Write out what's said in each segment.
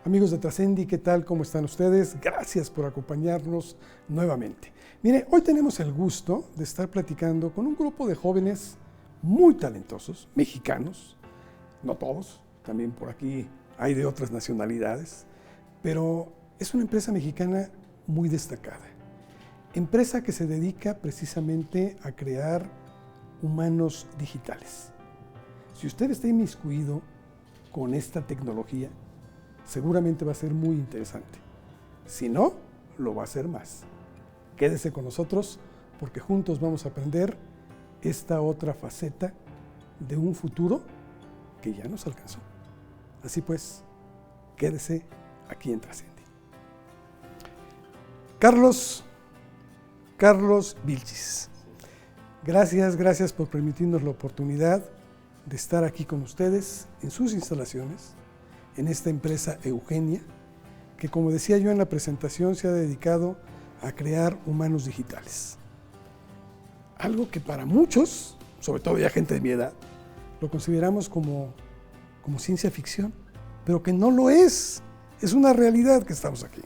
Amigos de Trascendi, ¿qué tal? ¿Cómo están ustedes? Gracias por acompañarnos nuevamente. Mire, hoy tenemos el gusto de estar platicando con un grupo de jóvenes muy talentosos, mexicanos, no todos, también por aquí hay de otras nacionalidades, pero es una empresa mexicana muy destacada. Empresa que se dedica precisamente a crear humanos digitales. Si usted está inmiscuido con esta tecnología, seguramente va a ser muy interesante. Si no, lo va a ser más. Quédese con nosotros porque juntos vamos a aprender esta otra faceta de un futuro que ya nos alcanzó. Así pues, quédese aquí en Trascendi. Carlos Vilchis. Gracias por permitirnos la oportunidad de estar aquí con ustedes en sus instalaciones, en esta empresa Eugenia, que como decía yo en la presentación, se ha dedicado a crear humanos digitales. Algo que para muchos, sobre todo ya gente de mi edad, lo consideramos como ciencia ficción, pero que no lo es una realidad que estamos aquí.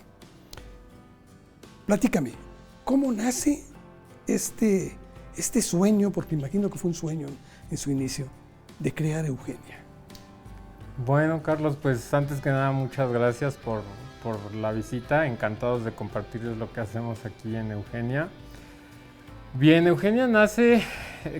Platícame, ¿cómo nace este sueño, porque imagino que fue un sueño en su inicio, de crear Eugenia? Bueno, Carlos, pues antes que nada muchas gracias por la visita, encantados de compartirles lo que hacemos aquí en Eugenia. Bien, Eugenia nace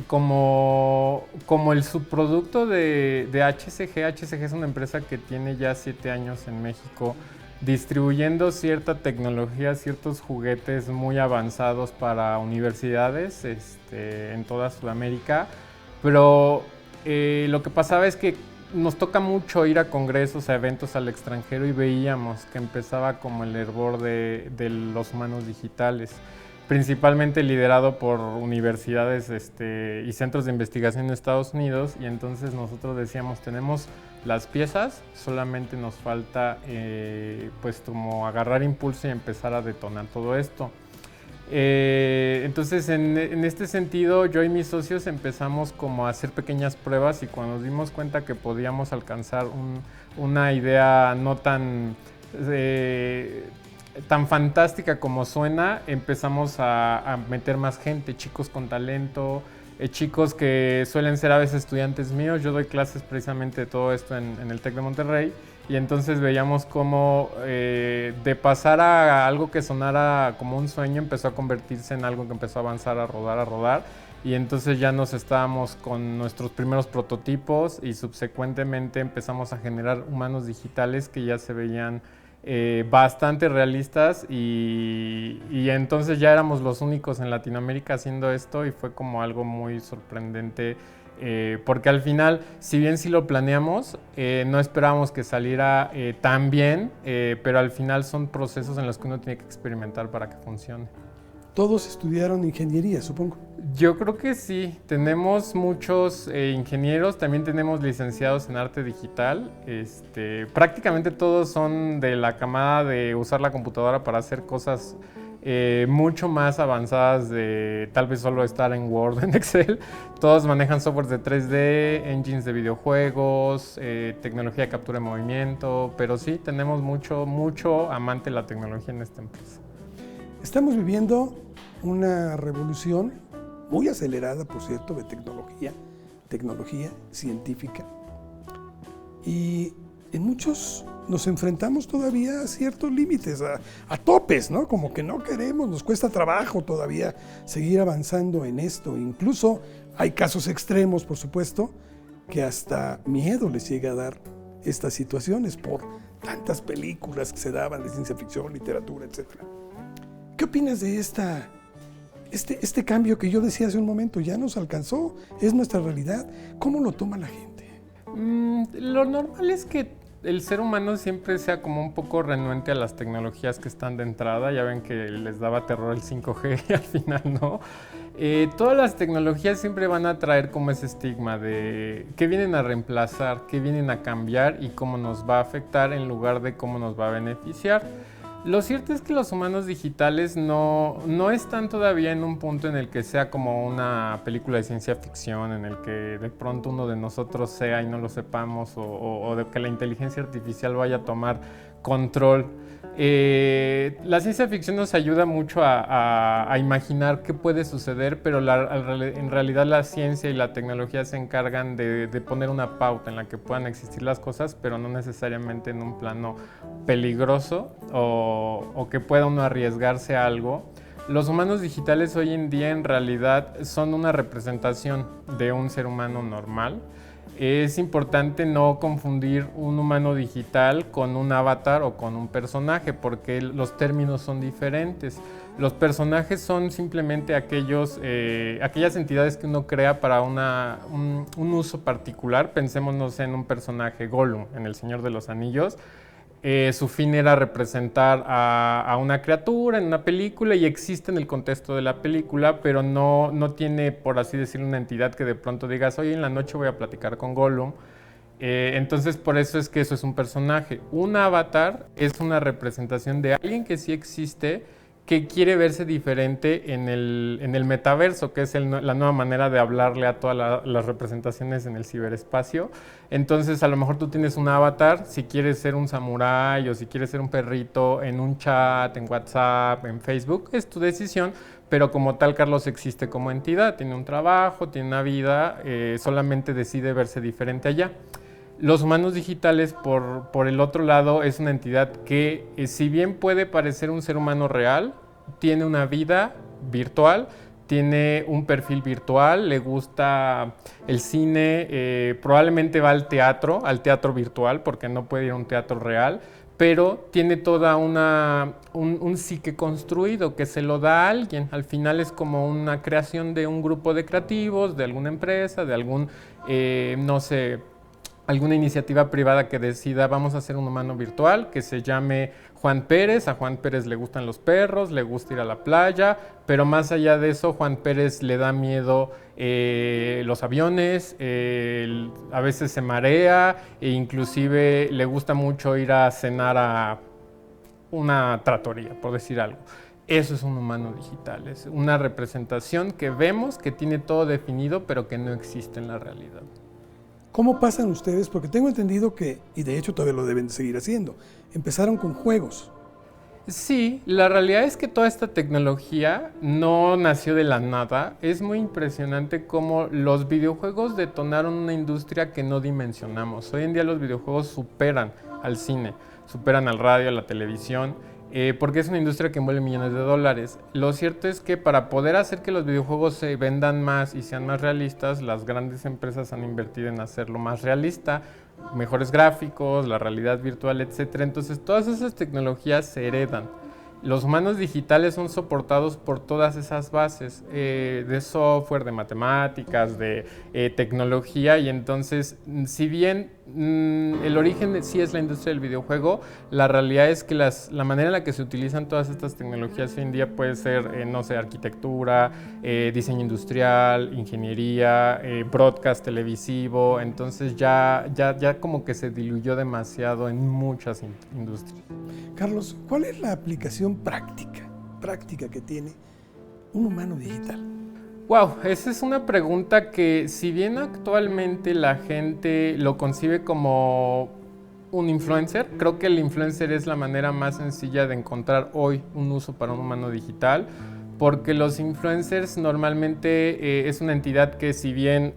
como el subproducto de HCG. HCG es una empresa que tiene ya 7 años en México distribuyendo cierta tecnología, ciertos juguetes muy avanzados para universidades en toda Sudamérica, pero lo que pasaba es que nos toca mucho ir a congresos, a eventos al extranjero y veíamos que empezaba como el hervor de los humanos digitales, principalmente liderado por universidades y centros de investigación en Estados Unidos, y entonces nosotros decíamos, tenemos las piezas, solamente nos falta pues como agarrar impulso y empezar a detonar todo esto. Entonces en este sentido yo y mis socios empezamos como a hacer pequeñas pruebas, y cuando nos dimos cuenta que podíamos alcanzar una idea no tan fantástica como suena, empezamos a meter más gente, chicos con talento, chicos que suelen ser a veces estudiantes míos. Yo doy clases precisamente de todo esto en el TEC de Monterrey, y entonces veíamos cómo de pasar a algo que sonara como un sueño empezó a convertirse en algo que empezó a avanzar, a rodar, y entonces ya nos estábamos con nuestros primeros prototipos y subsecuentemente empezamos a generar humanos digitales que ya se veían bastante realistas, y entonces ya éramos los únicos en Latinoamérica haciendo esto, y fue como algo muy sorprendente. Porque al final, si bien sí lo planeamos, no esperábamos que saliera tan bien, pero al final son procesos en los que uno tiene que experimentar para que funcione. Todos estudiaron ingeniería, supongo. Yo creo que sí, tenemos muchos ingenieros, también tenemos licenciados en arte digital, prácticamente todos son de la camada de usar la computadora para hacer cosas mucho más avanzadas de tal vez solo estar en Word, en Excel. Todos manejan softwares de 3D, engines de videojuegos, tecnología de captura de movimiento, pero sí, tenemos mucho amante de la tecnología en esta empresa. Estamos viviendo una revolución muy acelerada, por cierto, de tecnología científica, y en muchos nos enfrentamos todavía a ciertos límites, a topes, ¿no? Como que no queremos, nos cuesta trabajo todavía seguir avanzando en esto. Incluso hay casos extremos, por supuesto, que hasta miedo les llega a dar estas situaciones por tantas películas que se daban de ciencia ficción, literatura, etc. ¿Qué opinas de este cambio que yo decía hace un momento? Ya nos alcanzó, es nuestra realidad. ¿Cómo lo toma la gente? Lo normal es que el ser humano siempre sea como un poco renuente a las tecnologías que están de entrada. Ya ven que les daba terror el 5G y al final no. Todas las tecnologías siempre van a traer como ese estigma de qué vienen a reemplazar, qué vienen a cambiar y cómo nos va a afectar en lugar de cómo nos va a beneficiar. Lo cierto es que los humanos digitales no están todavía en un punto en el que sea como una película de ciencia ficción, en el que de pronto uno de nosotros sea y no lo sepamos, o de que la inteligencia artificial vaya a tomar control. La ciencia ficción nos ayuda mucho a imaginar qué puede suceder, pero en realidad la ciencia y la tecnología se encargan de poner una pauta en la que puedan existir las cosas, pero no necesariamente en un plano peligroso o que pueda uno arriesgarse a algo. Los humanos digitales hoy en día en realidad son una representación de un ser humano normal. Es importante no confundir un humano digital con un avatar o con un personaje, porque los términos son diferentes. Los personajes son simplemente aquellas entidades que uno crea para un uso particular. Pensémonos en un personaje Gollum en El Señor de los Anillos. Su fin era representar a una criatura en una película y existe en el contexto de la película, pero no tiene, por así decirlo, una entidad que de pronto digas, hoy en la noche voy a platicar con Gollum. Entonces, por eso es que eso es un personaje. Un avatar es una representación de alguien que sí existe, que quiere verse diferente en el metaverso, que es la nueva manera de hablarle a todas las representaciones en el ciberespacio. Entonces, a lo mejor tú tienes un avatar, si quieres ser un samurái o si quieres ser un perrito en un chat, en WhatsApp, en Facebook, es tu decisión, pero como tal, Carlos existe como entidad, tiene un trabajo, tiene una vida, solamente decide verse diferente allá. Los humanos digitales, por el otro lado, es una entidad que, si bien puede parecer un ser humano real, tiene una vida virtual, tiene un perfil virtual, le gusta el cine, probablemente va al teatro virtual, porque no puede ir a un teatro real, pero tiene toda un psique construido que se lo da a alguien. Al final es como una creación de un grupo de creativos, de alguna empresa, de alguna iniciativa privada que decida vamos a hacer un humano virtual que se llame Juan Pérez. A Juan Pérez le gustan los perros, le gusta ir a la playa, pero más allá de eso, Juan Pérez le da miedo los aviones, a veces se marea e inclusive le gusta mucho ir a cenar a una trattoria, por decir algo. Eso es un humano digital, es una representación que vemos que tiene todo definido, pero que no existe en la realidad. ¿Cómo pasan ustedes? Porque tengo entendido que, y de hecho todavía lo deben seguir haciendo, empezaron con juegos. Sí, la realidad es que toda esta tecnología no nació de la nada. Es muy impresionante cómo los videojuegos detonaron una industria que no dimensionamos. Hoy en día los videojuegos superan al cine, superan al radio, a la televisión, porque es una industria que envuelve millones de dólares. Lo cierto es que para poder hacer que los videojuegos se vendan más y sean más realistas, las grandes empresas han invertido en hacerlo más realista, mejores gráficos, la realidad virtual, etc. Entonces todas esas tecnologías se heredan. Los humanos digitales son soportados por todas esas bases de software, de matemáticas, de tecnología, y entonces, si bien el origen sí es la industria del videojuego, la realidad es que la manera en la que se utilizan todas estas tecnologías hoy en día puede ser, arquitectura, diseño industrial, ingeniería, broadcast televisivo. Entonces ya como que se diluyó demasiado en muchas industrias. Carlos, ¿cuál es la aplicación práctica que tiene un humano digital? Wow, esa es una pregunta que, si bien actualmente la gente lo concibe como un influencer, creo que el influencer es la manera más sencilla de encontrar hoy un uso para un humano digital, porque los influencers normalmente es una entidad que, si bien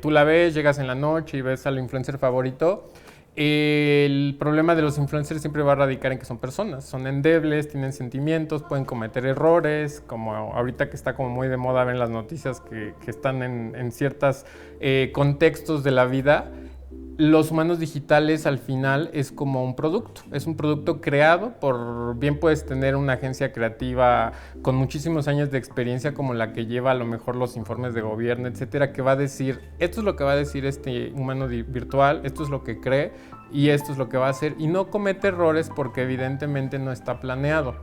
tú la ves, llegas en la noche y ves al influencer favorito, el problema de los influencers siempre va a radicar en que son personas, son endebles, tienen sentimientos, pueden cometer errores, como ahorita que está como muy de moda ver las noticias que están en ciertos contextos de la vida. Los humanos digitales al final es como un producto, es un producto creado bien puedes tener una agencia creativa con muchísimos años de experiencia como la que lleva a lo mejor los informes de gobierno, etcétera, que va a decir, esto es lo que va a decir este humano virtual, esto es lo que cree y esto es lo que va a hacer, y no comete errores porque evidentemente no está planeado.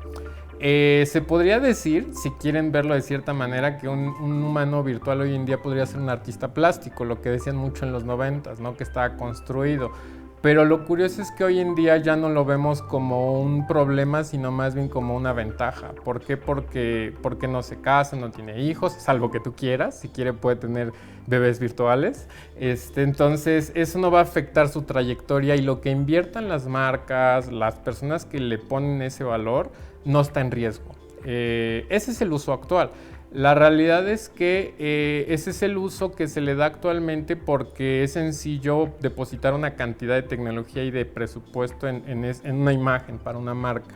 Se podría decir, si quieren verlo de cierta manera, que un humano virtual hoy en día podría ser un artista plástico, lo que decían mucho en los 90s, ¿no? Que estaba construido. Pero lo curioso es que hoy en día ya no lo vemos como un problema, sino más bien como una ventaja. ¿Por qué? Porque no se casa, no tiene hijos, salvo que tú quieras. Si quiere puede tener bebés virtuales. Entonces eso no va a afectar su trayectoria, y lo que inviertan las marcas, las personas que le ponen ese valor, no está en riesgo. Ese es el uso actual. La realidad es que ese es el uso que se le da actualmente porque es sencillo depositar una cantidad de tecnología y de presupuesto en una imagen para una marca.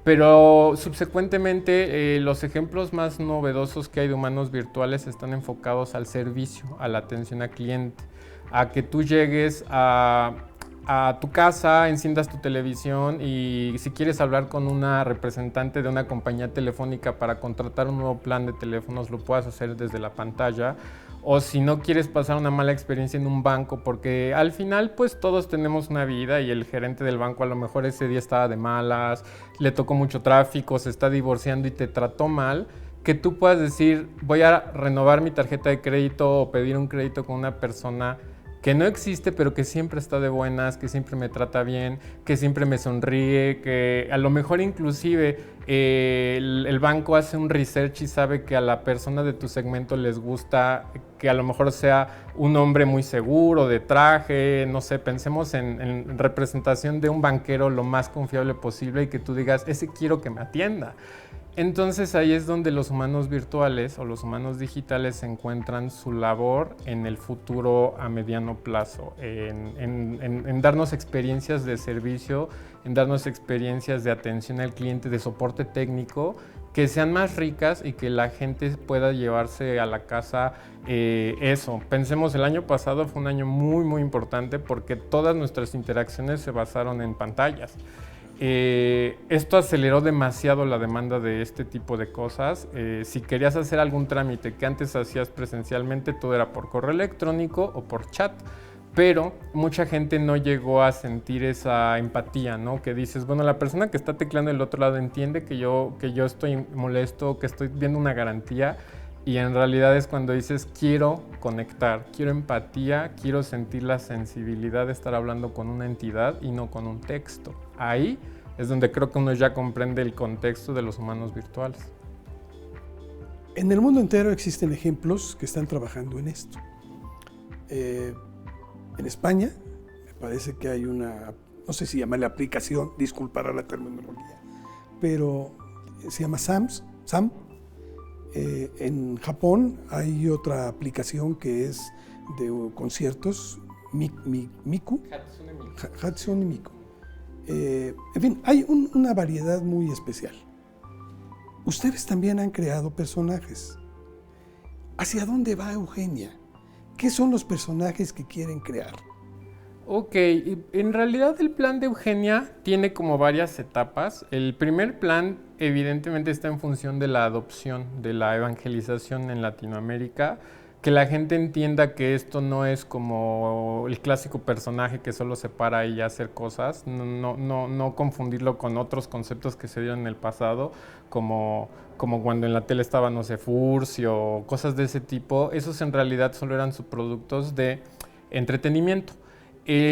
Pero subsecuentemente los ejemplos más novedosos que hay de humanos virtuales están enfocados al servicio, a la atención al cliente, a que tú llegues a tu casa, enciendas tu televisión y si quieres hablar con una representante de una compañía telefónica para contratar un nuevo plan de teléfonos, lo puedas hacer desde la pantalla. O si no quieres pasar una mala experiencia en un banco, porque al final pues todos tenemos una vida y el gerente del banco a lo mejor ese día estaba de malas, le tocó mucho tráfico, se está divorciando y te trató mal, que tú puedas decir voy a renovar mi tarjeta de crédito o pedir un crédito con una persona que no existe, pero que siempre está de buenas, que siempre me trata bien, que siempre me sonríe, que a lo mejor inclusive el banco hace un research y sabe que a la persona de tu segmento les gusta que a lo mejor sea un hombre muy seguro, de traje, no sé, pensemos en representación de un banquero lo más confiable posible y que tú digas, ese quiero que me atienda. Entonces ahí es donde los humanos virtuales o los humanos digitales encuentran su labor en el futuro a mediano plazo, en darnos experiencias de servicio, en darnos experiencias de atención al cliente, de soporte técnico, que sean más ricas y que la gente pueda llevarse a la casa eso. Pensemos, el año pasado fue un año muy, muy importante porque todas nuestras interacciones se basaron en pantallas. Esto aceleró demasiado la demanda de este tipo de cosas. Si querías hacer algún trámite que antes hacías presencialmente, todo era por correo electrónico o por chat, pero mucha gente no llegó a sentir esa empatía, ¿no? Que dices, bueno, la persona que está tecleando del otro lado entiende que yo estoy molesto, que estoy viendo una garantía, y en realidad es cuando dices, quiero conectar, quiero empatía, quiero sentir la sensibilidad de estar hablando con una entidad y no con un texto. Ahí es donde creo que uno ya comprende el contexto de los humanos virtuales. En el mundo entero existen ejemplos que están trabajando en esto. En España me parece que hay una, no sé si llamarle aplicación, disculpará la terminología, pero se llama SAM. En Japón hay otra aplicación que es de conciertos, Miku. Hatsune Miku. En fin, hay una variedad muy especial. Ustedes también han creado personajes. ¿Hacia dónde va Eugenia? ¿Qué son los personajes que quieren crear? Ok, en realidad el plan de Eugenia tiene como varias etapas. El primer plan evidentemente está en función de la adopción, de la evangelización en Latinoamérica, que la gente entienda que esto no es como el clásico personaje que solo se para ahí a hacer cosas, no confundirlo con otros conceptos que se dieron en el pasado, como cuando en la tele estaba, no sé, Furcio, cosas de ese tipo. Esos en realidad solo eran subproductos de entretenimiento.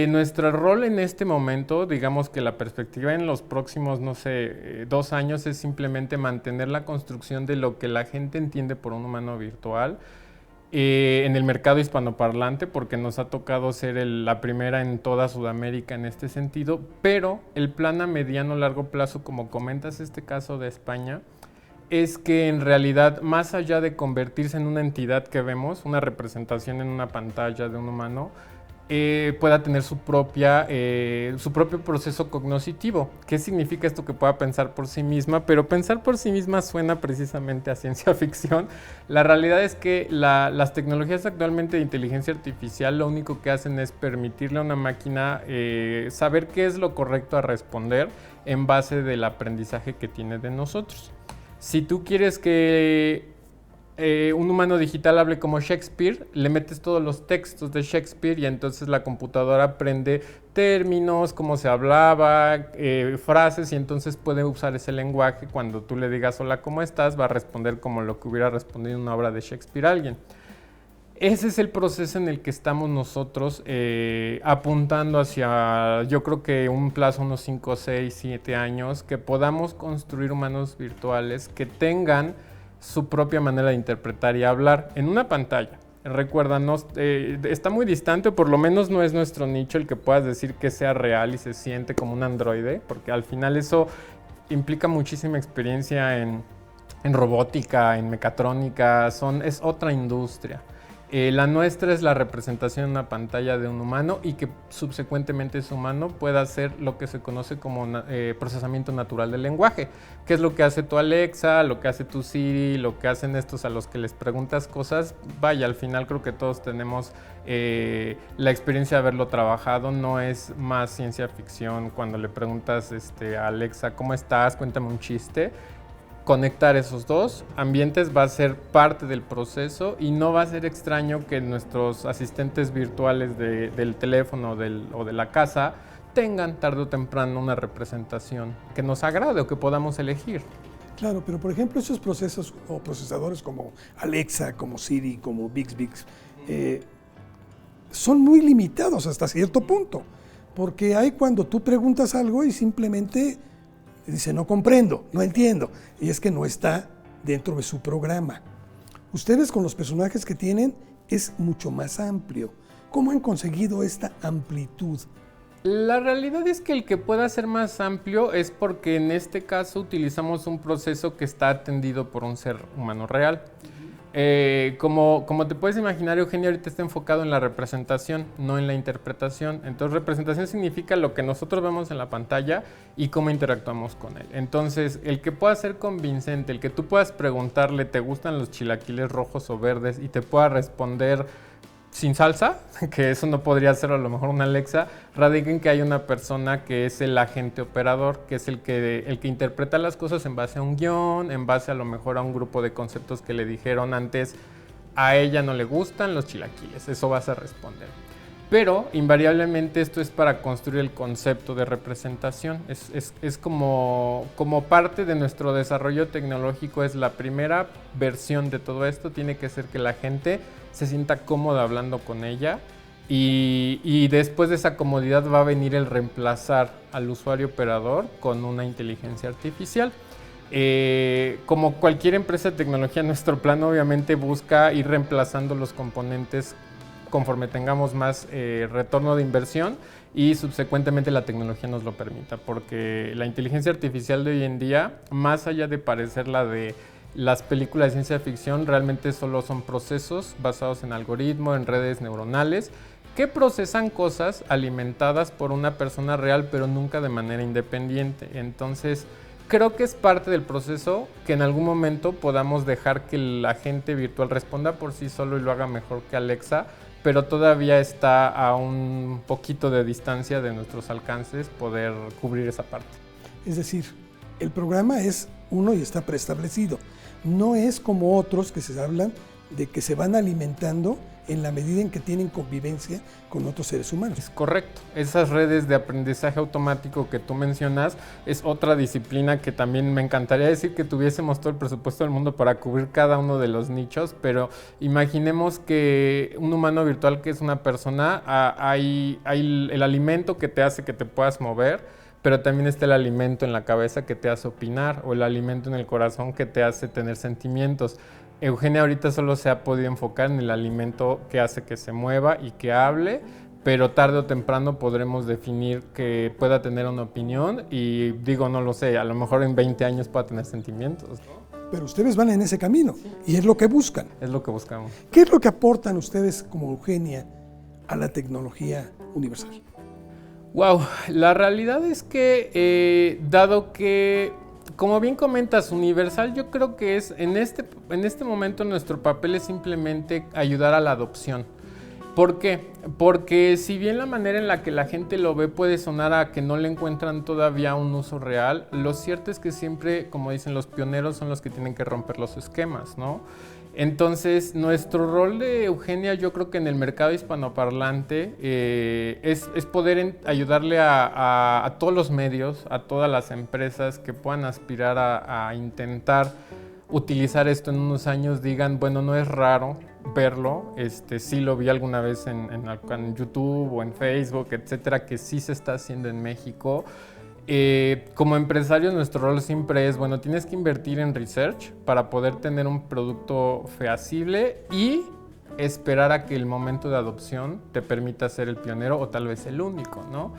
Nuestro rol en este momento, digamos que la perspectiva en los próximos, no sé, 2 años es simplemente mantener la construcción de lo que la gente entiende por un humano virtual en el mercado hispanoparlante, porque nos ha tocado ser la primera en toda Sudamérica en este sentido, pero el plan a mediano largo plazo, como comentas este caso de España, es que en realidad, más allá de convertirse en una entidad que vemos, una representación en una pantalla de un humano, pueda tener su propio proceso cognoscitivo. ¿Qué significa esto? Que pueda pensar por sí misma, pero pensar por sí misma suena precisamente a ciencia ficción. La realidad es que las tecnologías actualmente de inteligencia artificial lo único que hacen es permitirle a una máquina saber qué es lo correcto a responder en base del aprendizaje que tiene de nosotros. Si tú quieres que un humano digital hable como Shakespeare, le metes todos los textos de Shakespeare y entonces la computadora aprende términos, cómo se hablaba, frases, y entonces puede usar ese lenguaje. Cuando tú le digas hola, ¿cómo estás?, va a responder como lo que hubiera respondido en una obra de Shakespeare a alguien. Ese es el proceso en el que estamos nosotros apuntando hacia, yo creo que un plazo, unos 5, 6, 7 años, que podamos construir humanos virtuales que tengan su propia manera de interpretar y hablar en una pantalla. Recuerda, está muy distante, o por lo menos no es nuestro nicho el que puedas decir que sea real y se siente como un androide, porque al final eso implica muchísima experiencia en robótica, en mecatrónica, es otra industria. La nuestra es la representación en una pantalla de un humano y que subsecuentemente ese humano pueda hacer lo que se conoce como procesamiento natural del lenguaje, que es lo que hace tu Alexa, lo que hace tu Siri, lo que hacen estos a los que les preguntas cosas. Vaya, al final creo que todos tenemos la experiencia de haberlo trabajado, no es más ciencia ficción cuando le preguntas a Alexa, ¿cómo estás? Cuéntame un chiste. Conectar esos dos ambientes va a ser parte del proceso y no va a ser extraño que nuestros asistentes virtuales del teléfono o de la casa tengan tarde o temprano una representación que nos agrade o que podamos elegir. Claro, pero por ejemplo esos procesos o procesadores como Alexa, como Siri, como Bixby, son muy limitados hasta cierto punto, porque hay cuando tú preguntas algo y simplemente dice, no comprendo, no entiendo, y es que no está dentro de su programa. Ustedes con los personajes que tienen es mucho más amplio. ¿Cómo han conseguido esta amplitud? La realidad es que el que pueda ser más amplio es porque en este caso utilizamos un proceso que está atendido por un ser humano real. Como te puedes imaginar, Eugenio ahorita está enfocado en la representación, no en la interpretación. Entonces, representación significa lo que nosotros vemos en la pantalla y cómo interactuamos con él. Entonces, el que pueda ser convincente, el que tú puedas preguntarle, ¿te gustan los chilaquiles rojos o verdes? Y te pueda responder sin salsa, que eso no podría ser a lo mejor una Alexa, radica en que hay una persona que es el agente operador, que es el que interpreta las cosas en base a un guión, en base a lo mejor a un grupo de conceptos que le dijeron antes, a ella no le gustan los chilaquiles, eso vas a responder. Pero invariablemente esto es para construir el concepto de representación, es como parte de nuestro desarrollo tecnológico, es la primera versión de todo esto, tiene que ser que la gente se sienta cómoda hablando con ella y después de esa comodidad va a venir el reemplazar al usuario operador con una inteligencia artificial. Como cualquier empresa de tecnología, nuestro plan obviamente busca ir reemplazando los componentes conforme tengamos más retorno de inversión y subsecuentemente la tecnología nos lo permita, porque la inteligencia artificial de hoy en día, más allá de parecer la de las películas de ciencia ficción, realmente solo son procesos basados en algoritmos, en redes neuronales, que procesan cosas alimentadas por una persona real, pero nunca de manera independiente. Entonces, creo que es parte del proceso que en algún momento podamos dejar que el agente virtual responda por sí solo y lo haga mejor que Alexa, pero todavía está a un poquito de distancia de nuestros alcances poder cubrir esa parte. Es decir, el programa es uno y está preestablecido. No es como otros que se hablan de que se van alimentando en la medida en que tienen convivencia con otros seres humanos. Es correcto. Esas redes de aprendizaje automático que tú mencionas es otra disciplina que también me encantaría decir que tuviésemos todo el presupuesto del mundo para cubrir cada uno de los nichos, pero imaginemos que un humano virtual que es una persona, hay el alimento que te hace que te puedas mover, pero también está el alimento en la cabeza que te hace opinar o el alimento en el corazón que te hace tener sentimientos. Eugenia ahorita solo se ha podido enfocar en el alimento que hace que se mueva y que hable, pero tarde o temprano podremos definir que pueda tener una opinión y digo, no lo sé, a lo mejor en 20 años pueda tener sentimientos, ¿no? Pero ustedes van en ese camino y es lo que buscan. Es lo que buscamos. ¿Qué es lo que aportan ustedes como Eugenia a la tecnología universal? Wow, la realidad es que dado que, como bien comentas, universal, yo creo que es en este momento nuestro papel es simplemente ayudar a la adopción. ¿Por qué? Porque si bien la manera en la que la gente lo ve puede sonar a que no le encuentran todavía un uso real, lo cierto es que siempre, como dicen, los pioneros son los que tienen que romper los esquemas, ¿no? Entonces, nuestro rol de Eugenia, yo creo que en el mercado hispanoparlante es poder ayudarle a todos los medios, a todas las empresas que puedan aspirar a intentar utilizar esto en unos años, digan, bueno, no es raro verlo. Sí lo vi alguna vez en YouTube o en Facebook, etcétera, que sí se está haciendo en México. Como empresario, nuestro rol siempre es, bueno, tienes que invertir en research para poder tener un producto feasible y esperar a que el momento de adopción te permita ser el pionero o tal vez el único, ¿no?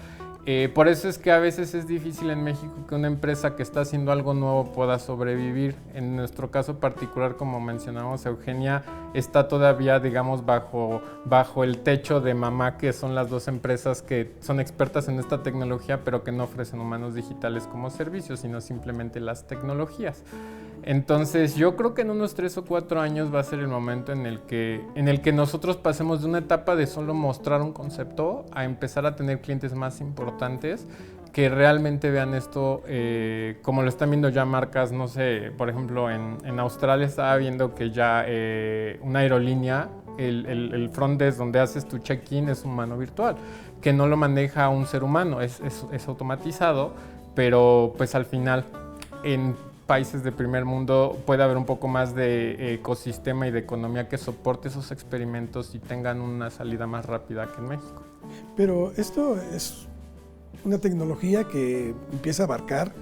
Por eso es que a veces es difícil en México que una empresa que está haciendo algo nuevo pueda sobrevivir. En nuestro caso particular, como mencionamos, Eugenia está todavía, digamos, bajo el techo de mamá, que son las dos empresas que son expertas en esta tecnología, pero que no ofrecen humanos digitales como servicio, sino simplemente las tecnologías. Entonces yo creo que en unos 3 o 4 años va a ser el momento en el que nosotros pasemos de una etapa de solo mostrar un concepto a empezar a tener clientes más importantes que realmente vean esto, como lo están viendo ya marcas, no sé, por ejemplo en Australia estaba viendo que ya una aerolínea, el front desk donde haces tu check-in es un humano virtual, que no lo maneja un ser humano, es automatizado, pero pues al final en países de primer mundo puede haber un poco más de ecosistema y de economía que soporte esos experimentos y tengan una salida más rápida que en México. Pero esto es una tecnología que empieza a abarcar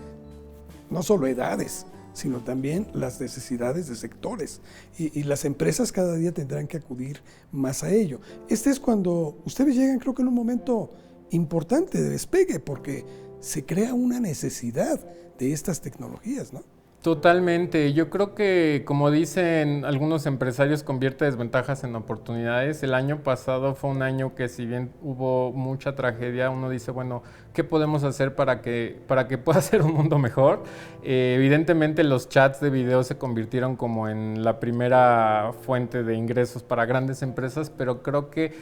no solo edades, sino también las necesidades de sectores. Y las empresas cada día tendrán que acudir más a ello. Este es cuando ustedes llegan, creo que en un momento importante de despegue, porque se crea una necesidad de estas tecnologías, ¿no? Totalmente. Yo creo que, como dicen algunos empresarios, convierte desventajas en oportunidades. El año pasado fue un año que, si bien hubo mucha tragedia, uno dice, bueno, ¿qué podemos hacer para que pueda ser un mundo mejor? Evidentemente los chats de video se convirtieron como en la primera fuente de ingresos para grandes empresas, pero creo que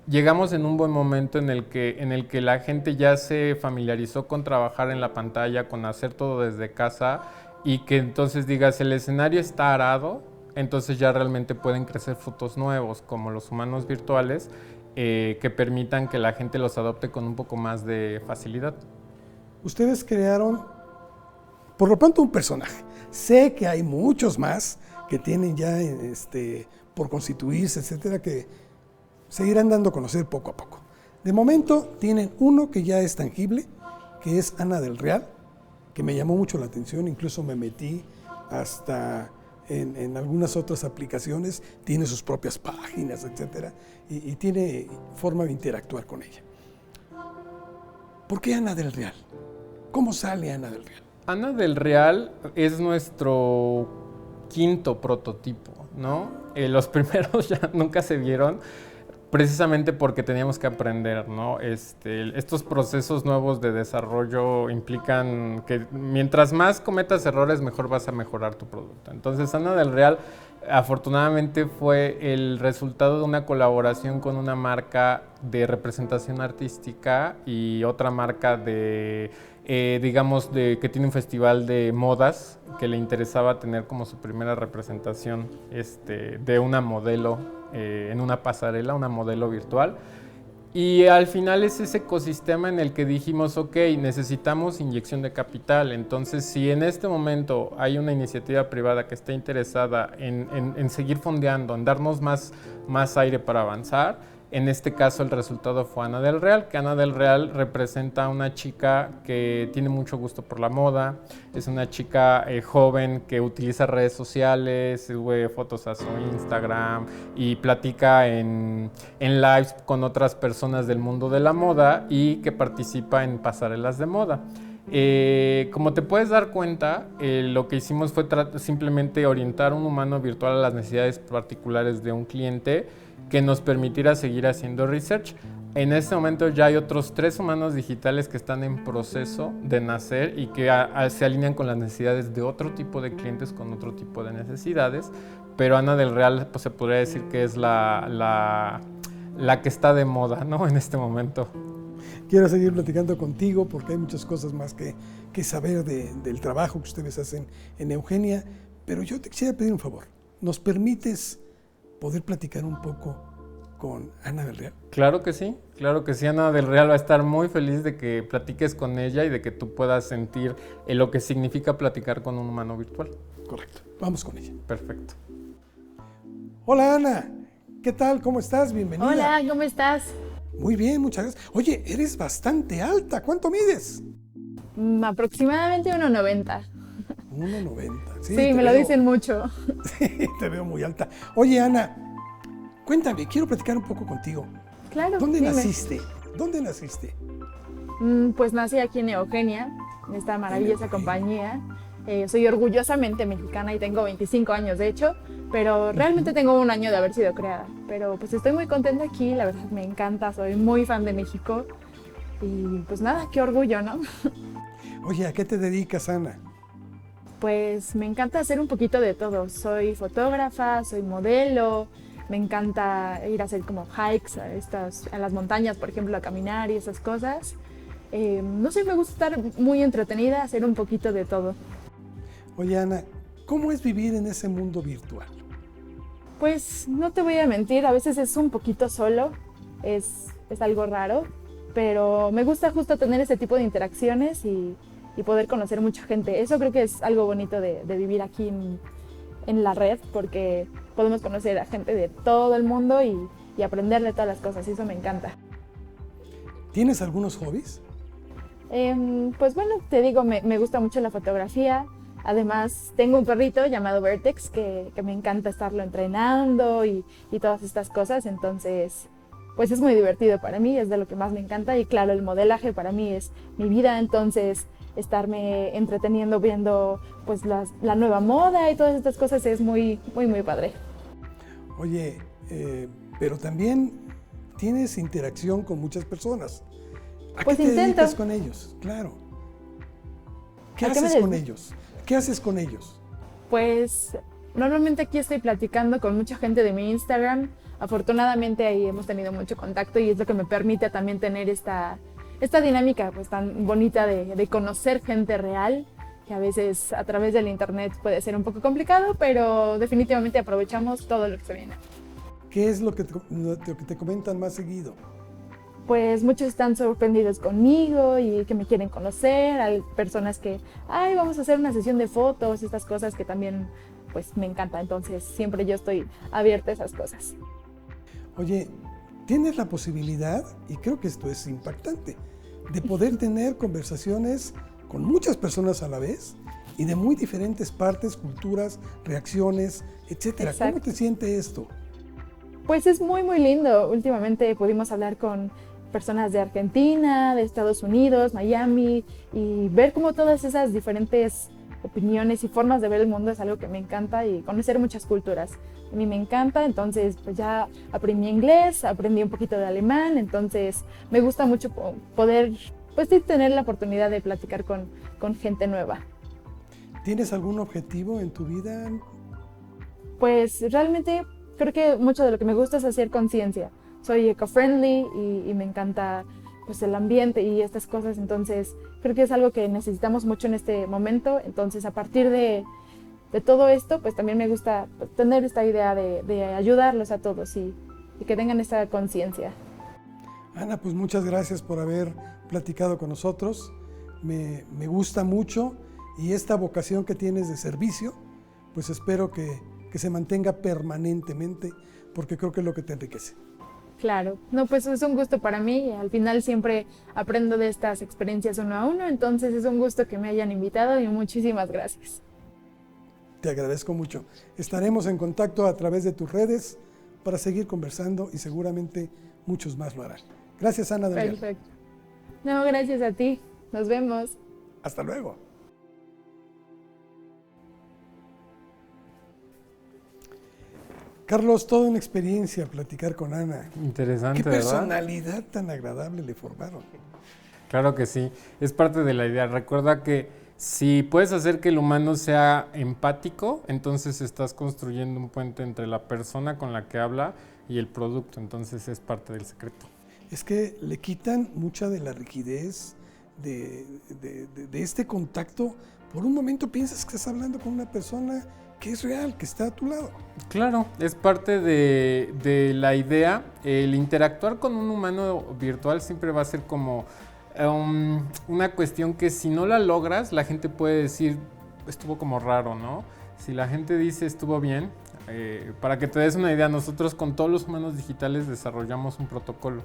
llegamos en un buen momento en el que la gente ya se familiarizó con trabajar en la pantalla, con hacer todo desde casa, y que entonces digas, el escenario está arado, entonces ya realmente pueden crecer frutos nuevos, como los humanos virtuales, que permitan que la gente los adopte con un poco más de facilidad. Ustedes crearon, por lo pronto, un personaje. Sé que hay muchos más que tienen ya por constituirse, etcétera, que se irán dando a conocer poco a poco. De momento tienen uno que ya es tangible, que es Ana del Real, que me llamó mucho la atención, incluso me metí hasta en algunas otras aplicaciones, tiene sus propias páginas, etcétera, y tiene forma de interactuar con ella. ¿Por qué Ana del Real? ¿Cómo sale Ana del Real? Ana del Real es nuestro quinto prototipo, ¿no? Los primeros ya nunca se vieron, precisamente porque teníamos que aprender, ¿no? Estos procesos nuevos de desarrollo implican que mientras más cometas errores, mejor vas a mejorar tu producto. Entonces, Ana del Real, afortunadamente, fue el resultado de una colaboración con una marca de representación artística y otra marca que tiene un festival de modas que le interesaba tener como su primera representación de una modelo en una pasarela, una modelo virtual. Y al final es ese ecosistema en el que dijimos, ok, necesitamos inyección de capital. Entonces, si en este momento hay una iniciativa privada que está interesada en seguir fondeando, en darnos más aire para avanzar, en este caso el resultado fue Ana del Real, que Ana del Real representa a una chica que tiene mucho gusto por la moda, es una chica joven que utiliza redes sociales, sube fotos a su Instagram y platica en lives con otras personas del mundo de la moda y que participa en pasarelas de moda. Como te puedes dar cuenta, lo que hicimos fue simplemente orientar un humano virtual a las necesidades particulares de un cliente que nos permitiera seguir haciendo research. En este momento ya hay otros 3 humanos digitales que están en proceso de nacer y que se alinean con las necesidades de otro tipo de clientes con otro tipo de necesidades, pero Ana del Real, pues, se podría decir que es la que está de moda, ¿no? En este momento. Quiero seguir platicando contigo porque hay muchas cosas más que saber del trabajo que ustedes hacen en Eugenia, pero yo te quisiera pedir un favor. ¿Nos permites poder platicar un poco con Ana del Real? Claro que sí. Ana del Real va a estar muy feliz de que platiques con ella y de que tú puedas sentir lo que significa platicar con un humano virtual. Correcto, vamos con ella. Perfecto. Hola Ana, ¿Qué tal? ¿Cómo estás? Bienvenida. Hola, ¿cómo estás? Muy bien, muchas gracias. Oye, eres bastante alta. ¿Cuánto mides? Aproximadamente 1,90. 1,90. Sí, me lo dicen mucho. Sí, te veo muy alta. Oye, Ana, cuéntame, quiero platicar un poco contigo. Claro, ¿Dónde dime. naciste? ¿Dónde naciste? Pues nací aquí en Eugenia, en esta maravillosa compañía. Soy orgullosamente mexicana y tengo 25 años, de hecho, pero realmente tengo un año de haber sido creada. Pero pues estoy muy contenta aquí, la verdad me encanta, soy muy fan de México. Y pues nada, qué orgullo, ¿no? Oye, ¿a qué te dedicas, Ana? Pues me encanta hacer un poquito de todo. Soy fotógrafa, soy modelo, me encanta ir a hacer como hikes a las montañas, por ejemplo, a caminar y esas cosas. No sé, me gusta estar muy entretenida, hacer un poquito de todo. Oye, Ana, ¿cómo es vivir en ese mundo virtual? Pues no te voy a mentir, a veces es un poquito solo, es algo raro, pero me gusta justo tener ese tipo de interacciones y poder conocer mucha gente. Eso creo que es algo bonito de vivir aquí en la red, porque podemos conocer a gente de todo el mundo y aprender de todas las cosas, y eso me encanta. ¿Tienes algunos hobbies? Pues bueno, te digo, me gusta mucho la fotografía. Además, tengo un perrito llamado Vertex que me encanta estarlo entrenando y todas estas cosas. Entonces, pues es muy divertido para mí, es de lo que más me encanta. Y claro, el modelaje para mí es mi vida. Entonces, estarme entreteniendo viendo pues la nueva moda y todas estas cosas es muy, muy, muy padre. Oye, pero también tienes interacción con muchas personas. ¿A Pues qué te intento. dedicas con ellos? Claro. ¿Qué ¿A qué me haces con dedico? ellos? ¿Qué haces con ellos? Pues normalmente aquí estoy platicando con mucha gente de mi Instagram. Afortunadamente ahí hemos tenido mucho contacto y es lo que me permite también tener esta dinámica pues tan bonita de conocer gente real, que a veces a través del internet puede ser un poco complicado, pero definitivamente aprovechamos todo lo que se viene. ¿Qué es lo que te comentan más seguido? Pues muchos están sorprendidos conmigo y que me quieren conocer, hay personas que, ay, vamos a hacer una sesión de fotos, estas cosas que también pues me encanta, entonces siempre yo estoy abierta a esas cosas. Oye, tienes la posibilidad, y creo que esto es impactante, de poder tener conversaciones con muchas personas a la vez y de muy diferentes partes, culturas, reacciones, etcétera. Exacto. ¿Cómo te siente esto? Pues es muy, muy lindo. Últimamente pudimos hablar con personas de Argentina, de Estados Unidos, Miami, y ver cómo todas esas diferentes opiniones y formas de ver el mundo es algo que me encanta y conocer muchas culturas. A mí me encanta, entonces pues ya aprendí inglés, aprendí un poquito de alemán, entonces me gusta mucho poder pues sí, tener la oportunidad de platicar con gente nueva. ¿Tienes algún objetivo en tu vida? Pues realmente creo que mucho de lo que me gusta es hacer conciencia. Soy eco-friendly y me encanta pues, el ambiente y estas cosas, entonces creo que es algo que necesitamos mucho en este momento. Entonces a partir de todo esto, pues también me gusta tener esta idea de ayudarlos a todos y que tengan esta conciencia. Ana, pues muchas gracias por haber platicado con nosotros. Me gusta mucho y esta vocación que tienes de servicio, pues espero que se mantenga permanentemente, porque creo que es lo que te enriquece. Claro, no, pues es un gusto para mí, al final siempre aprendo de estas experiencias uno a uno, entonces es un gusto que me hayan invitado y muchísimas gracias. Te agradezco mucho. Estaremos en contacto a través de tus redes para seguir conversando y seguramente muchos más lo harán. Gracias, Ana del Real. Perfecto. No, gracias a ti, nos vemos. Hasta luego. Carlos, toda una experiencia platicar con Ana. Interesante, Qué ¿verdad? personalidad tan agradable le formaron. Claro que sí, es parte de la idea. Recuerda que si puedes hacer que el humano sea empático, entonces estás construyendo un puente entre la persona con la que habla y el producto, entonces es parte del secreto. Es que le quitan mucha de la rigidez de este contacto. Por un momento piensas que estás hablando con una persona que es real, que está a tu lado. Claro, es parte de la idea. El interactuar con un humano virtual siempre va a ser como una cuestión que si no la logras, la gente puede decir, estuvo como raro, ¿no? Si la gente dice estuvo bien, Para que te des una idea, nosotros con todos los humanos digitales desarrollamos un protocolo.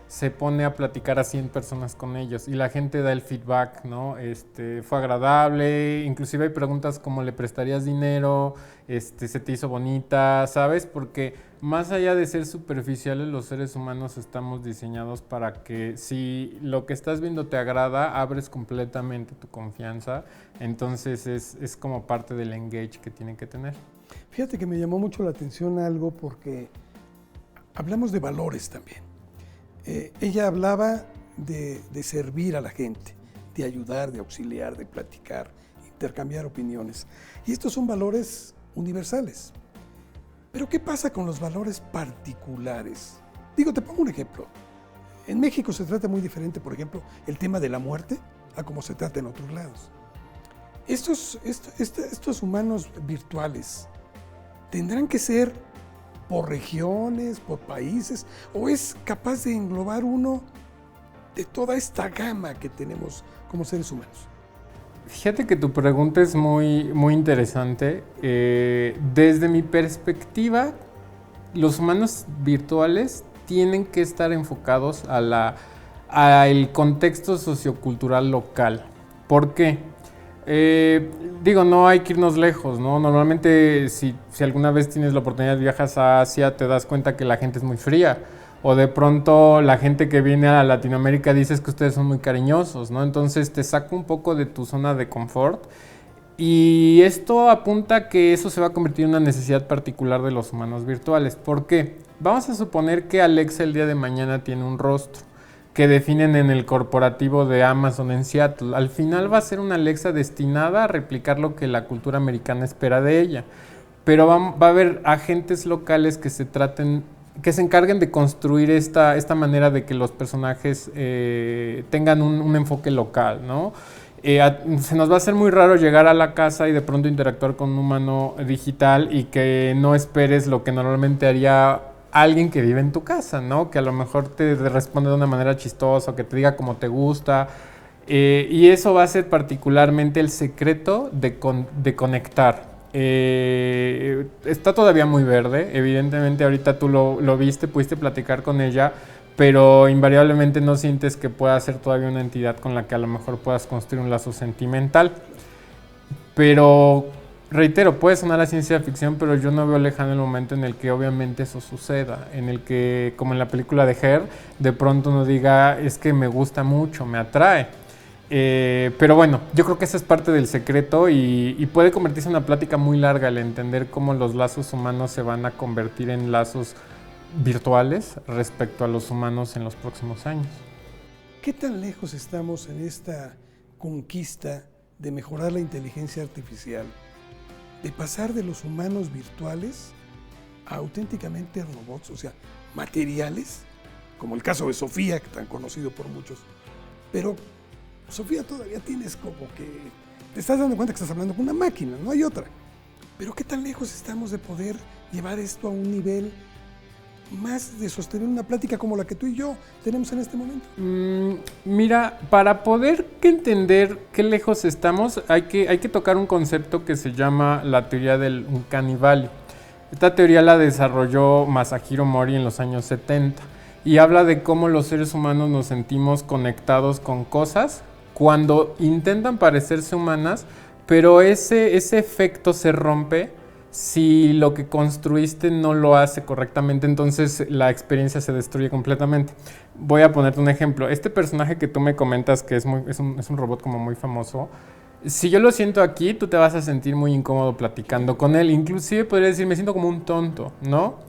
Se pone a platicar a 100 personas con ellos y la gente da el feedback, ¿no? Fue agradable, inclusive hay preguntas como ¿le prestarías dinero? ¿Se te hizo bonita? ¿Sabes? Porque más allá de ser superficiales, los seres humanos estamos diseñados para que si lo que estás viendo te agrada, abres completamente tu confianza. Entonces es como parte del engage que tienen que tener. Fíjate que me llamó mucho la atención algo porque hablamos de valores también. Ella hablaba de servir a la gente, de ayudar, de auxiliar, de platicar, intercambiar opiniones. Y estos son valores universales. Pero ¿qué pasa con los valores particulares? Digo, te pongo un ejemplo. En México se trata muy diferente, por ejemplo, el tema de la muerte a como se trata en otros lados. Estos humanos virtuales tendrán que ser por regiones, por países, o es capaz de englobar uno de toda esta gama que tenemos como seres humanos. Fíjate que tu pregunta es muy, muy interesante. Desde mi perspectiva, los humanos virtuales tienen que estar enfocados al contexto sociocultural local. ¿Por qué? No hay que irnos lejos, ¿no? Normalmente si alguna vez tienes la oportunidad de viajar a Asia, te das cuenta que la gente es muy fría. O de pronto la gente que viene a Latinoamérica dices que ustedes son muy cariñosos, ¿no? Entonces te saca un poco de tu zona de confort. Y esto apunta a que eso se va a convertir en una necesidad particular de los humanos virtuales. ¿Por qué? Vamos a suponer que Alexa el día de mañana tiene un rostro que definen en el corporativo de Amazon en Seattle. Al final va a ser una Alexa destinada a replicar lo que la cultura americana espera de ella. Pero va a haber agentes locales que se encarguen de construir esta manera de que los personajes tengan un enfoque local, ¿no? Se nos va a hacer muy raro llegar a la casa y de pronto interactuar con un humano digital y que no esperes lo que normalmente haría alguien que vive en tu casa, ¿no? Que a lo mejor te responde de una manera chistosa, o que te diga cómo te gusta. Y eso va a ser particularmente el secreto de conectar. Está todavía muy verde, evidentemente ahorita tú lo viste, pudiste platicar con ella, pero invariablemente no sientes que pueda ser todavía una entidad con la que a lo mejor puedas construir un lazo sentimental. Pero reitero, puede sonar a ciencia ficción, pero yo no veo lejano el momento en el que obviamente eso suceda, en el que, como en la película de Her, de pronto uno diga, es que me gusta mucho, me atrae. Pero bueno, yo creo que esa es parte del secreto y puede convertirse en una plática muy larga el entender cómo los lazos humanos se van a convertir en lazos virtuales respecto a los humanos en los próximos años. ¿Qué tan lejos estamos en esta conquista de mejorar la inteligencia artificial, de pasar de los humanos virtuales a auténticamente robots, o sea, materiales, como el caso de Sofía, que tan conocido por muchos? Pero Sofía todavía tienes como que te estás dando cuenta que estás hablando con una máquina, no hay otra. Pero ¿qué tan lejos estamos de poder llevar esto a un nivel más de sostener una plática como la que tú y yo tenemos en este momento? Mira, para poder entender qué lejos estamos, hay que tocar un concepto que se llama la teoría del Uncanny Valley. Esta teoría la desarrolló Masahiro Mori en los años 70 y habla de cómo los seres humanos nos sentimos conectados con cosas cuando intentan parecerse humanas, pero ese efecto se rompe si lo que construiste no lo hace correctamente, entonces la experiencia se destruye completamente. Voy a ponerte un ejemplo. Este personaje que tú me comentas que es un robot como muy famoso, si yo lo siento aquí, tú te vas a sentir muy incómodo platicando con él. Inclusive podría decir, me siento como un tonto, ¿no?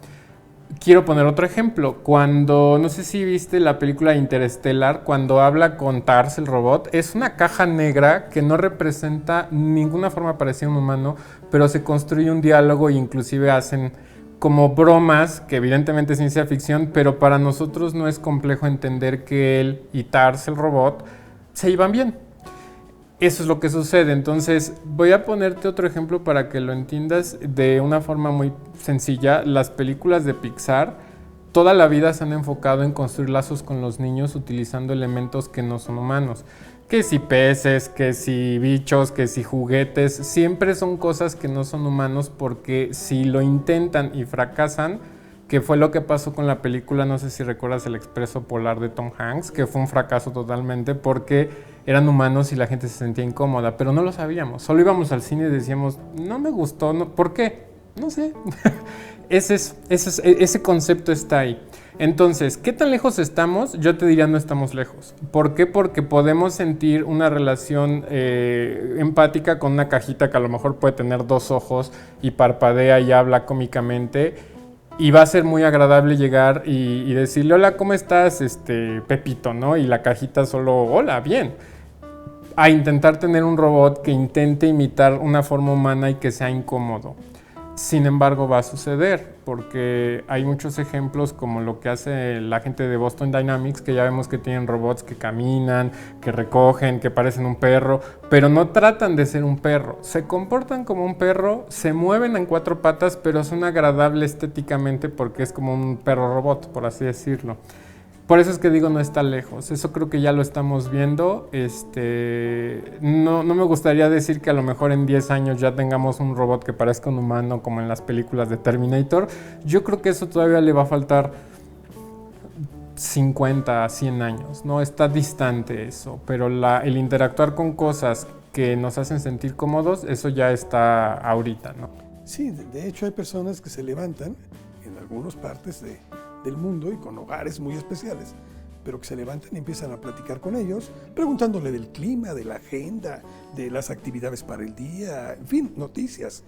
Quiero poner otro ejemplo. No sé si viste la película Interstellar, cuando habla con Tars, el robot, es una caja negra que no representa ninguna forma parecida a un humano, pero se construye un diálogo e inclusive hacen como bromas, que evidentemente es ciencia ficción, pero para nosotros no es complejo entender que él y Tars, el robot, se llevan bien. Eso es lo que sucede. Entonces, voy a ponerte otro ejemplo para que lo entiendas de una forma muy sencilla. Las películas de Pixar toda la vida se han enfocado en construir lazos con los niños utilizando elementos que no son humanos. Que si peces, que si bichos, que si juguetes, siempre son cosas que no son humanos, porque si lo intentan y fracasan, que fue lo que pasó con la película, no sé si recuerdas, El Expreso Polar de Tom Hanks, que fue un fracaso totalmente porque eran humanos y la gente se sentía incómoda, pero no lo sabíamos. Solo íbamos al cine y decíamos, no me gustó, no, ¿por qué? No sé. Ese concepto está ahí. Entonces, ¿qué tan lejos estamos? Yo te diría no estamos lejos. ¿Por qué? Porque podemos sentir una relación empática con una cajita que a lo mejor puede tener 2 ojos y parpadea y habla cómicamente. Y va a ser muy agradable llegar y decirle, hola, ¿cómo estás, Pepito? ¿No? Y la cajita solo, hola, bien. A intentar tener un robot que intente imitar una forma humana y que sea incómodo. Sin embargo, va a suceder, porque hay muchos ejemplos como lo que hace la gente de Boston Dynamics, que ya vemos que tienen robots que caminan, que recogen, que parecen un perro, pero no tratan de ser un perro. Se comportan como un perro, se mueven en 4 patas, pero son agradables estéticamente porque es como un perro robot, por así decirlo. Por eso es que digo no está lejos, eso creo que ya lo estamos viendo. No me gustaría decir que a lo mejor en 10 años ya tengamos un robot que parezca un humano como en las películas de Terminator. Yo creo que eso todavía le va a faltar 50 a 100 años, ¿no? Está distante eso, pero el interactuar con cosas que nos hacen sentir cómodos, eso ya está ahorita, ¿no? Sí, de hecho hay personas que se levantan en algunas partes del mundo y con hogares muy especiales, pero que se levantan y empiezan a platicar con ellos, preguntándole del clima, de la agenda, de las actividades para el día, en fin, noticias.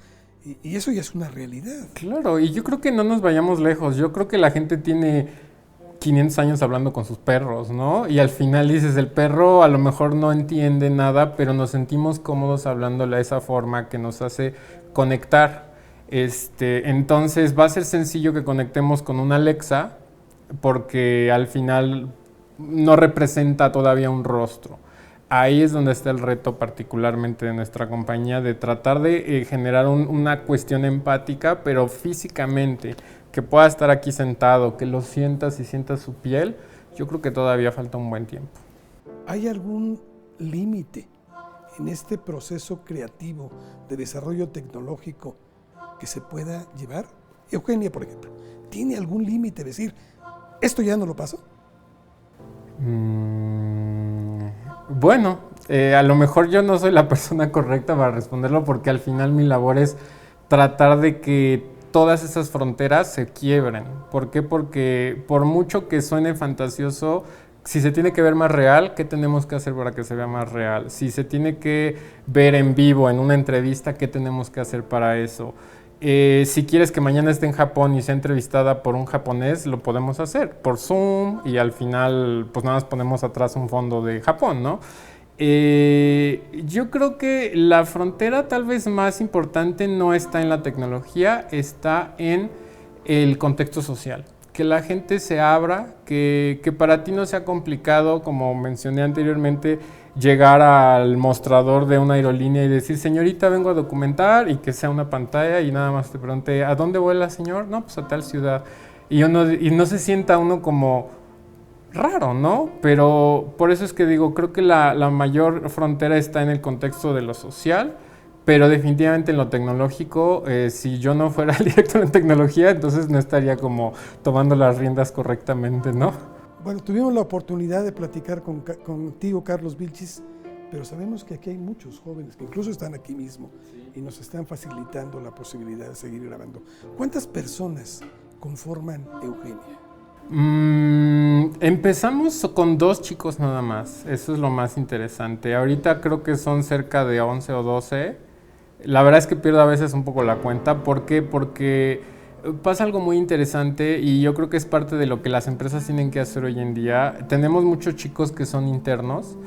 Y eso ya es una realidad. Claro, y yo creo que no nos vayamos lejos. Yo creo que la gente tiene 500 años hablando con sus perros, ¿no? Y al final dices, el perro a lo mejor no entiende nada, pero nos sentimos cómodos hablándole a esa forma que nos hace conectar. Entonces va a ser sencillo que conectemos con una Alexa, porque al final no representa todavía un rostro. Ahí es donde está el reto particularmente de nuestra compañía, de tratar de generar una cuestión empática, pero físicamente, que pueda estar aquí sentado, que lo sientas y sientas su piel. Yo creo que todavía falta un buen tiempo. ¿Hay algún límite en este proceso creativo de desarrollo tecnológico que se pueda llevar? Eugenia, por ejemplo, ¿tiene algún límite? Decir, ¿esto ya no lo paso? Bueno, a lo mejor yo no soy la persona correcta para responderlo, porque al final mi labor es tratar de que todas esas fronteras se quiebren. ¿Por qué? Porque por mucho que suene fantasioso, si se tiene que ver más real, ¿qué tenemos que hacer para que se vea más real? Si se tiene que ver en vivo en una entrevista, ¿qué tenemos que hacer para eso? Si quieres que mañana esté en Japón y sea entrevistada por un japonés, lo podemos hacer por Zoom, y al final pues nada más ponemos atrás un fondo de Japón, ¿no? Yo creo que la frontera tal vez más importante no está en la tecnología, está en el contexto social. Que la gente se abra, que para ti no sea complicado, como mencioné anteriormente, llegar al mostrador de una aerolínea y decir, señorita, vengo a documentar, y que sea una pantalla y nada más te pregunte, ¿a dónde vuela, señor? No, pues a tal ciudad. Y no se sienta uno como raro, ¿no? Pero por eso es que digo, creo que la mayor frontera está en el contexto de lo social, pero definitivamente en lo tecnológico, si yo no fuera el director en tecnología, entonces no estaría como tomando las riendas correctamente, ¿no? Bueno, tuvimos la oportunidad de platicar contigo, Carlos Vilchis, pero sabemos que aquí hay muchos jóvenes que incluso están aquí mismo y nos están facilitando la posibilidad de seguir grabando. ¿Cuántas personas conforman Eugenia? Empezamos con 2 chicos nada más, eso es lo más interesante. Ahorita creo que son cerca de 11 o 12. La verdad es que pierdo a veces un poco la cuenta. ¿Por qué? Porque pasa algo muy interesante, y yo creo que es parte de lo que las empresas tienen que hacer hoy en día. Tenemos muchos chicos que son internos.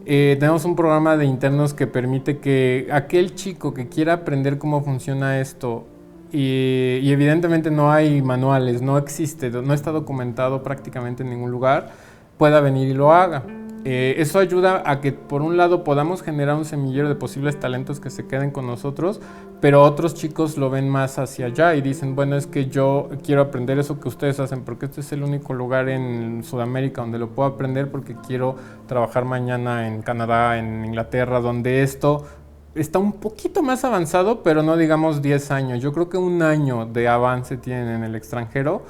Tenemos un programa de internos que permite que aquel chico que quiera aprender cómo funciona esto, y evidentemente no hay manuales, no existe, no está documentado prácticamente en ningún lugar, pueda venir y lo haga. Eso ayuda a que por un lado podamos generar un semillero de posibles talentos que se queden con nosotros, pero otros chicos lo ven más hacia allá y dicen, bueno, es que yo quiero aprender eso que ustedes hacen porque este es el único lugar en Sudamérica donde lo puedo aprender, porque quiero trabajar mañana en Canadá, en Inglaterra, donde esto está un poquito más avanzado, pero no digamos 10 años. Yo creo que 1 año de avance tienen en el extranjero.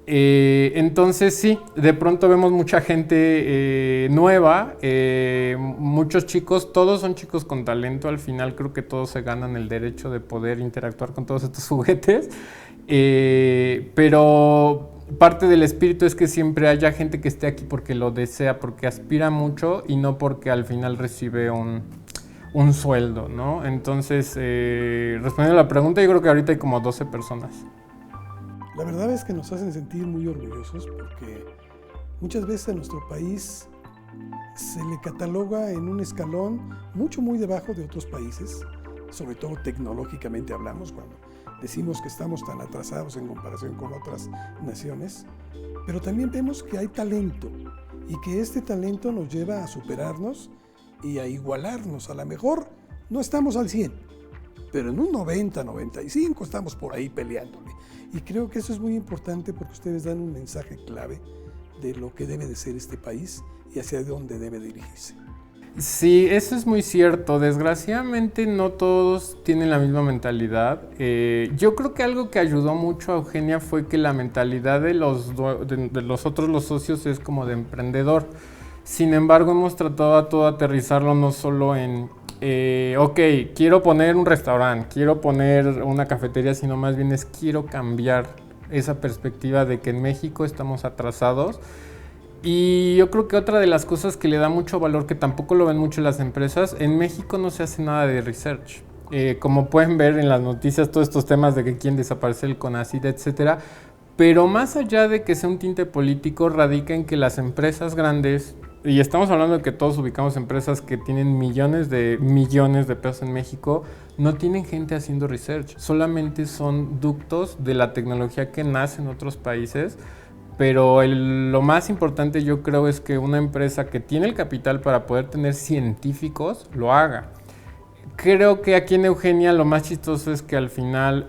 Entonces sí, de pronto vemos mucha gente nueva, muchos chicos, todos son chicos con talento. Al final creo que todos se ganan el derecho de poder interactuar con todos estos juguetes, pero parte del espíritu es que siempre haya gente que esté aquí porque lo desea, porque aspira mucho y no porque al final recibe un sueldo, ¿no? Entonces, respondiendo a la pregunta, yo creo que ahorita hay como 12 personas. La verdad es que nos hacen sentir muy orgullosos porque muchas veces a nuestro país se le cataloga en un escalón muy debajo de otros países, sobre todo tecnológicamente hablamos, cuando decimos que estamos tan atrasados en comparación con otras naciones, pero también vemos que hay talento y que este talento nos lleva a superarnos y a igualarnos. A lo mejor no estamos al 100, pero en un 90, 95 estamos por ahí peleándole. Y creo que eso es muy importante porque ustedes dan un mensaje clave de lo que debe de ser este país y hacia dónde debe dirigirse. Sí, eso es muy cierto. Desgraciadamente no todos tienen la misma mentalidad. Yo creo que algo que ayudó mucho a Eugenia fue que la mentalidad de los socios es como de emprendedor. Sin embargo, hemos tratado a todo aterrizarlo no solo en ok, quiero poner un restaurante, quiero poner una cafetería, sino más bien es quiero cambiar esa perspectiva de que en México estamos atrasados. Y yo creo que otra de las cosas que le da mucho valor, que tampoco lo ven mucho las empresas, en México no se hace nada de research. Como pueden ver en las noticias, todos estos temas de que quieren desaparecer el CONACYT, etcétera. Pero más allá de que sea un tinte político, radica en que las empresas grandes, y estamos hablando de que todos ubicamos empresas que tienen millones de pesos en México, no tienen gente haciendo research, solamente son ductos de la tecnología que nace en otros países. Pero lo más importante yo creo es que una empresa que tiene el capital para poder tener científicos lo haga. Creo que aquí en Eugenia lo más chistoso es que al final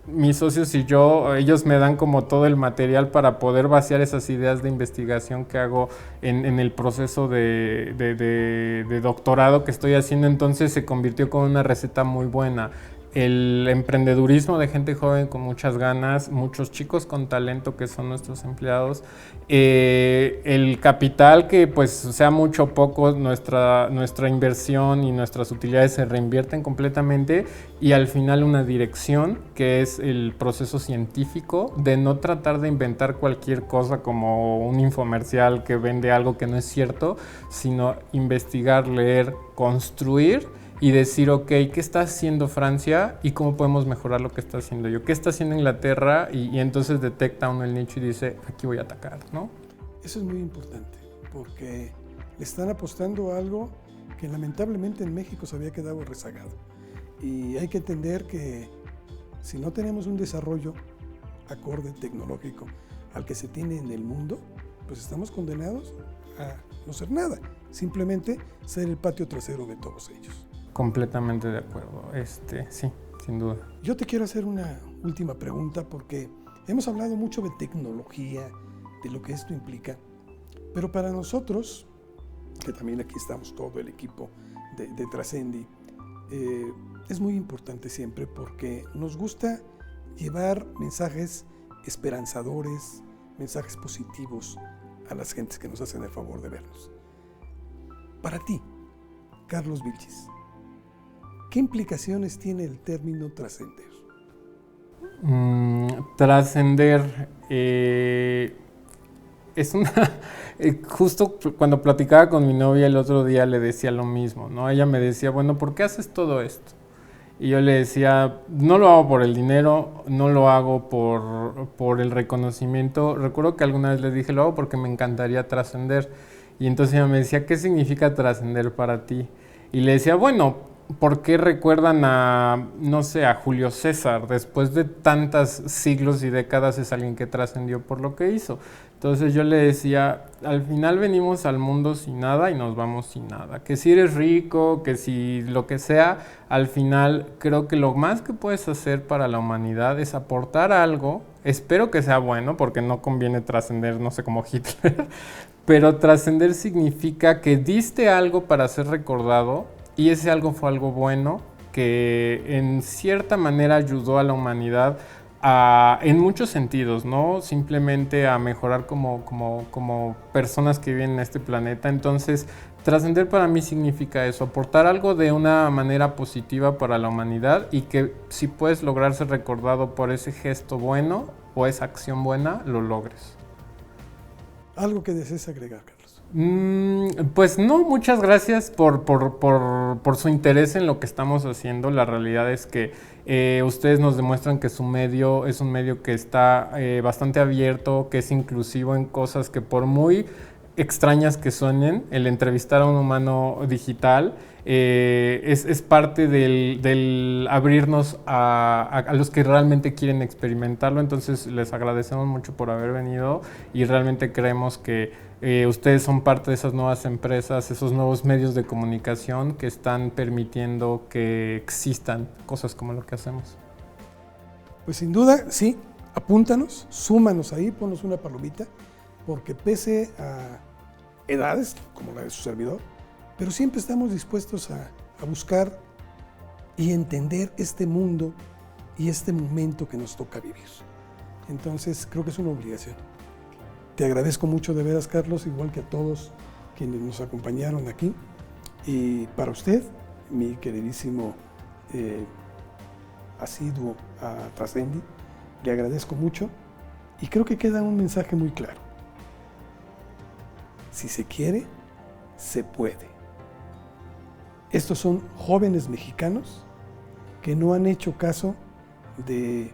mis socios y yo, ellos me dan como todo el material para poder vaciar esas ideas de investigación que hago en el proceso de doctorado que estoy haciendo. Entonces se convirtió como una receta muy buena. El emprendedurismo de gente joven con muchas ganas, muchos chicos con talento que son nuestros empleados, el capital que pues sea mucho o poco, nuestra inversión y nuestras utilidades se reinvierten completamente, y al final una dirección que es el proceso científico de no tratar de inventar cualquier cosa como un infomercial que vende algo que no es cierto, sino investigar, leer, construir y decir, ok, ¿qué está haciendo Francia y cómo podemos mejorar lo que está haciendo yo? ¿Qué está haciendo Inglaterra? Y entonces detecta uno el nicho y dice, aquí voy a atacar, ¿no? Eso es muy importante, porque le están apostando a algo que lamentablemente en México se había quedado rezagado. Y hay que entender que si no tenemos un desarrollo acorde tecnológico al que se tiene en el mundo, pues estamos condenados a no ser nada, simplemente ser el patio trasero de todos ellos. Completamente de acuerdo, sí, sin duda. Yo te quiero hacer una última pregunta porque hemos hablado mucho de tecnología, de lo que esto implica, pero para nosotros, que también aquí estamos todo el equipo de Trascendi, es muy importante siempre porque nos gusta llevar mensajes esperanzadores, mensajes positivos a las gentes que nos hacen el favor de vernos. Para ti, Carlos Vilchis, ¿qué implicaciones tiene el término trascender? Trascender es una... justo cuando platicaba con mi novia el otro día le decía lo mismo, ¿no? Ella me decía, bueno, ¿por qué haces todo esto? Y yo le decía, no lo hago por el dinero, no lo hago por el reconocimiento. Recuerdo que alguna vez le dije, lo hago porque me encantaría trascender. Y entonces ella me decía, ¿qué significa trascender para ti? Y le decía, bueno, ¿por qué recuerdan a, no sé, a Julio César? Después de tantos siglos y décadas es alguien que trascendió por lo que hizo. Entonces yo le decía, al final venimos al mundo sin nada y nos vamos sin nada. Que si eres rico, que si lo que sea, al final creo que lo más que puedes hacer para la humanidad es aportar algo. Espero que sea bueno, porque no conviene trascender, no sé, como Hitler. Pero trascender significa que diste algo para ser recordado y ese algo fue algo bueno que en cierta manera ayudó a la humanidad en muchos sentidos, no simplemente a mejorar como personas que viven en este planeta. Entonces, trascender para mí significa eso, aportar algo de una manera positiva para la humanidad y que si puedes lograr ser recordado por ese gesto bueno o esa acción buena, lo logres. ¿Algo que desees agregar, Carlos? Pues no, muchas gracias por su interés en lo que estamos haciendo. La realidad es que ustedes nos demuestran que su medio es un medio que está bastante abierto, que es inclusivo en cosas que por muy extrañas que suenen, el entrevistar a un humano digital es parte del abrirnos a los que realmente quieren experimentarlo. Entonces les agradecemos mucho por haber venido y realmente creemos que ustedes son parte de esas nuevas empresas, esos nuevos medios de comunicación que están permitiendo que existan cosas como lo que hacemos. Pues sin duda, sí, apúntanos, súmanos ahí, ponnos una palomita, porque pese a edades, como la de su servidor, pero siempre estamos dispuestos a buscar y entender este mundo y este momento que nos toca vivir. Entonces, creo que es una obligación. Te agradezco mucho de veras, Carlos, igual que a todos quienes nos acompañaron aquí. Y para usted, mi queridísimo asiduo a Trascendi, le agradezco mucho y creo que queda un mensaje muy claro. Si se quiere, se puede. Estos son jóvenes mexicanos que no han hecho caso de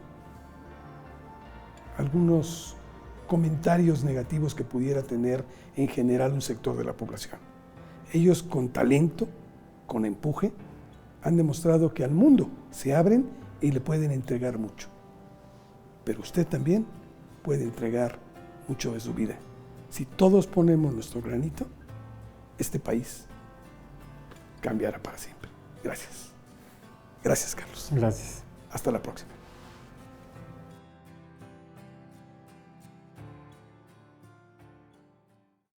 algunos comentarios negativos que pudiera tener en general un sector de la población. Ellos con talento, con empuje, han demostrado que al mundo se abren y le pueden entregar mucho. Pero usted también puede entregar mucho de su vida. Si todos ponemos nuestro granito, este país cambiará para siempre. Gracias. Gracias, Carlos. Gracias. Hasta la próxima.